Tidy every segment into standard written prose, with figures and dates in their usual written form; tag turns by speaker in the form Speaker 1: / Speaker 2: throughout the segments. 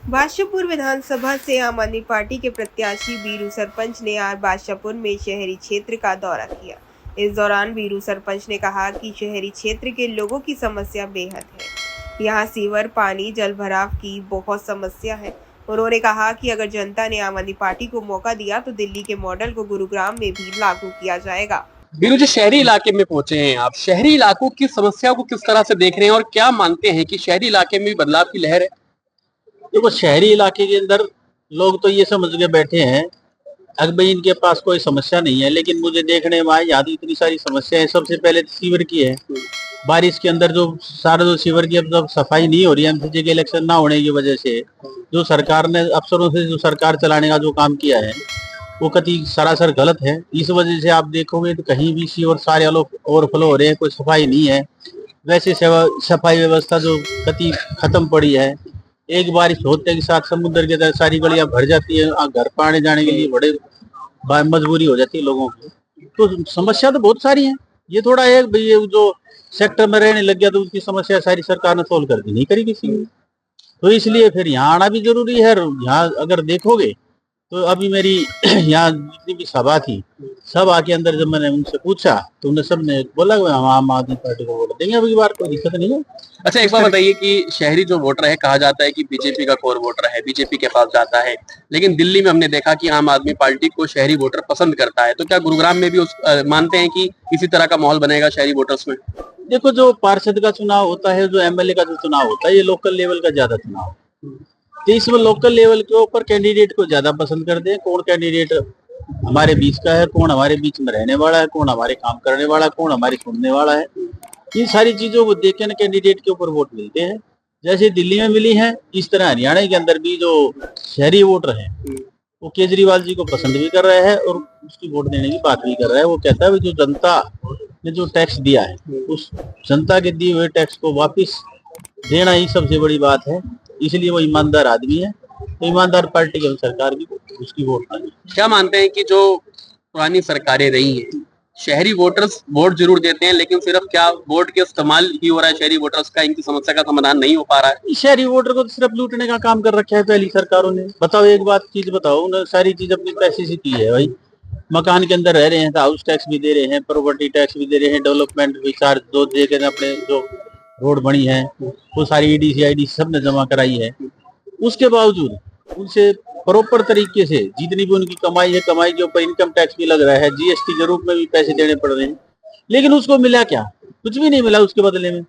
Speaker 1: बादशाहपुर विधानसभा से आम आदमी पार्टी के प्रत्याशी बीरू सरपंच ने आज बादशाहपुर में शहरी क्षेत्र का दौरा किया। इस दौरान बीरू सरपंच ने कहा कि शहरी क्षेत्र के लोगों की समस्या बेहद है। यहाँ सीवर, पानी, जल भराव की बहुत समस्या है। उन्होंने कहा कि अगर जनता ने आम आदमी पार्टी को मौका दिया तो दिल्ली के मॉडल को गुरुग्राम में भी लागू किया जाएगा।
Speaker 2: बीरू जी, शहरी इलाके में पहुंचे हैं आप। शहरी इलाकों की समस्याओं को किस तरह से देख रहे हैं और क्या मानते हैं कि शहरी इलाके में भी बदलाव की लहर है?
Speaker 3: देखो, शहरी इलाके के अंदर लोग तो ये समझ के बैठे हैं अगर भाई इनके पास कोई समस्या नहीं है, लेकिन मुझे देखने में यहाँ तो इतनी सारी समस्या है। सबसे पहले तो सीवर की है। बारिश के अंदर जो सारा जो सीवर की अब जब सफाई नहीं हो रही है एमसीजी के इलेक्शन ना होने की वजह से, जो सरकार ने अफसरों से जो सरकार चलाने का जो काम किया है वो कति सरासर गलत है। इस वजह से आप देखोगे तो कहीं भी सीवर सारे लोग ओवरफ्लो हो रहे हैं, कोई सफाई नहीं है। वैसे सफाई व्यवस्था जो कति खत्म पड़ी है। एक बारिश होते के साथ समुद्र के अंदर सारी गलियां भर जाती है। घर पर आने जाने के लिए बड़े मजबूरी हो जाती है लोगों की। तो समस्या तो बहुत सारी है। ये थोड़ा है भाई, ये जो सेक्टर में रहने लग गया तो उसकी समस्या सारी सरकार ने सोल्व कर दी, नहीं करी किसी ने। तो इसलिए फिर यहाँ आना भी जरूरी है। यहाँ अगर देखोगे तो अभी मेरी यहाँ जितनी भी सभा थी, सब आके अंदर जब मैंने उनसे पूछा तो उन्हें सब ने बोला हम आम आदमी पार्टी को वोट देंगे, अगली बार कोई दिक्कत नहीं है।
Speaker 2: अच्छा, एक बात बताइए कि शहरी जो वोटर है, कहा जाता है कि बीजेपी का कोर वोटर है, बीजेपी के पास जाता है, लेकिन दिल्ली में हमने देखा कि आम आदमी पार्टी को शहरी वोटर पसंद करता है। तो क्या गुरुग्राम में भी मानते हैं कि इसी तरह का माहौल बनेगा शहरी वोटर्स में?
Speaker 3: देखो, जो पार्षद का चुनाव होता है, जो एमएलए का जो चुनाव होता है, ये लोकल लेवल का ज्यादा चुनाव है। तो इसमें लोकल लेवल के ऊपर कैंडिडेट को ज्यादा पसंद करते हैं। कौन कैंडिडेट हमारे बीच का है, कौन हमारे बीच में रहने वाला है, कौन हमारे काम करने वाला है, कौन हमारी सुनने वाला है, इन सारी चीजों को देख के कैंडिडेट के ऊपर वोट मिलते हैं। जैसे दिल्ली में मिली है, इस तरह हरियाणा के अंदर भी जो शहरी वोटर है वो केजरीवाल जी को पसंद भी कर रहे हैं और उसकी वोट देने की बात भी कर रहा है। वो कहता है जो जनता ने जो टैक्स दिया है उस जनता के दिए हुए टैक्स को वापस देना ही सबसे बड़ी बात है। इसलिए वो ईमानदार आदमी है। तो ईमानदार पार्टी की सरकार भी उसकी वोट नहीं।
Speaker 2: क्या मानते हैं कि जो पुरानी सरकारें रही हैं, शहरी वोटर्स वोट जरूर देते हैं, लेकिन सिर्फ क्या वोट के इस्तेमाल ही हो रहा है शहरी वोटर्स का, इनकी समस्या का समाधान नहीं हो पा रहा है?
Speaker 3: शहरी वोटर को तो सिर्फ लूटने का काम कर रखा है पहली सरकारों ने। बताओ, एक बात चीज बताओ, उन्होंने सारी चीज अपनी पैसे से की है भाई। मकान के अंदर रह रहे हैं तो हाउस टैक्स भी दे रहे हैं, प्रॉपर्टी टैक्स भी दे रहे हैं, डेवलपमेंट भी चार्ज दो दे के अपने जो रोड बनी है वो सारी ईडीसी आईडी सब ने जमा कराई है। उसके बावजूद उनसे प्रॉपर तरीके से जितनी भी उनकी कमाई है, कमाई के ऊपर इनकम टैक्स भी लग रहा है, जीएसटी के रूप में भी पैसे देने पड़ रहे हैं, लेकिन उसको मिला क्या? कुछ भी नहीं मिला उसके बदले में।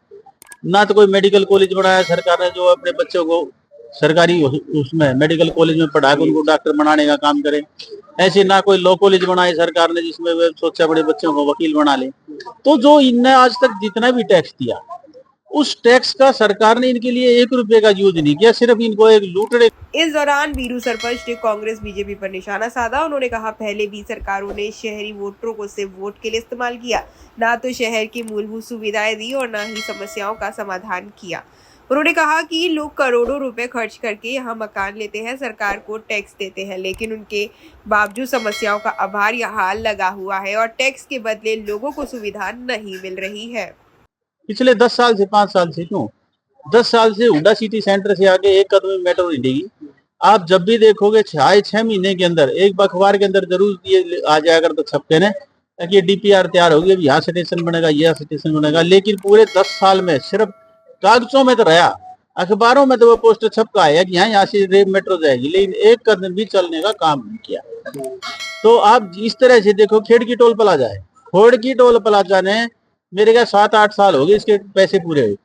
Speaker 3: ना तो कोई मेडिकल कॉलेज बनाया सरकार ने जो अपने बच्चों को सरकारी उसमें मेडिकल कॉलेज में पढ़ा कर उनको डॉक्टर बनाने का काम करे। ऐसे ना कोई लॉ कॉलेज बनाए सरकार ने जिसमें वे सोचा बड़े बच्चों को वकील बना ले। तो जो इनने आज तक जितना भी टैक्स दिया उस टैक्स का सरकार ने इनके लिए 1 रुपए का यूज नहीं किया, सिर्फ इनको एक लूटने।
Speaker 1: इस दौरान बीरू सरपंच ने कांग्रेस बीजेपी पर निशाना साधा। उन्होंने कहा, पहले भी सरकारों ने शहरी वोटरों को सिर्फ वोट के लिए इस्तेमाल किया, ना तो शहर की मूलभूत सुविधाएं दी और ना ही समस्याओं का समाधान किया। उन्होंने कहा कि लोग करोड़ों रुपए खर्च करके यहाँ मकान लेते हैं, सरकार को टैक्स देते हैं, लेकिन उनके बावजूद समस्याओं का अभार यहाँ लगा हुआ है और टैक्स के बदले लोगों को सुविधा नहीं मिल रही है।
Speaker 3: पिछले 10 साल से 5 साल से क्यों 10 साल से हुडा सिटी सेंटर से आगे एक कदम मेट्रो नहीं देगी। आप जब भी देखोगे 6 महीने के अंदर एक अखबार के अंदर जरूर दिए आ जाएगा तो छपके ने कि डीपीआर तैयार होगी, अब यहाँ स्टेशन बनेगा, यह स्टेशन बनेगा, लेकिन पूरे 10 साल में सिर्फ कागजों में तो रहा, अखबारों में तो वो पोस्टर छपका है कि यहाँ से रेल मेट्रो जाएगी, लेकिन एक कदम भी चलने का काम नहीं किया। तो आप इस तरह से देखो, खेड़की टोल प्लाजा है, खोड़की टोल प्लाजा ने मेरे क्या 7-8 साल हो गए इसके पैसे पूरे हुए,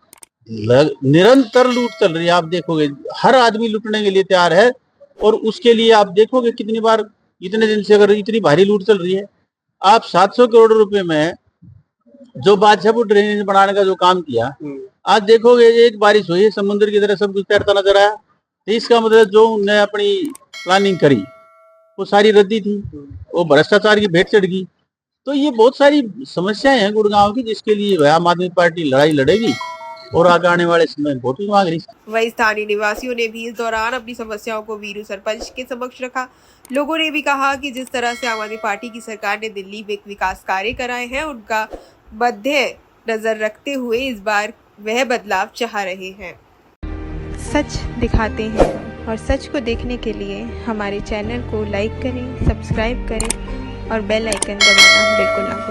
Speaker 3: निरंतर लूट चल रही है। आप देखोगे हर आदमी लूटने के लिए तैयार है और उसके लिए आप देखोगे कितनी बार इतने दिन से अगर इतनी भारी लूट चल रही है। आप 700 करोड़ रुपए में जो बादशाहपुर ड्रेनेज बनाने का जो काम किया, आज देखोगे एक बारिश हुई समुद्र की तरह सब कुछ तैरता नजर आया। तो इसका मतलब जो उन्होंने अपनी प्लानिंग करी वो सारी रद्दी थी, वो भ्रष्टाचार की भेंट चढ़ गई। तो ये बहुत सारी समस्याएं हैं गुड़गांव की, जिसके लिए आम आदमी पार्टी लड़ाई लड़ेगी और आगे आने वाले समय वोट भी मांग रही।
Speaker 1: वही स्थानीय निवासियों ने भी इस दौरान अपनी समस्याओं को बीरू सरपंच के समक्ष रखा। लोगों ने भी कहा कि जिस तरह से आम आदमी पार्टी की सरकार ने दिल्ली में विकास कार्य कराए हैं, उनका मध्य नजर रखते हुए इस बार वह बदलाव चाह रहे हैं।
Speaker 4: सच दिखाते हैं। और सच को देखने के लिए हमारे चैनल को लाइक करें, सब्सक्राइब करें और बेल आइकन दबाना बिल्कुल ना भूलें।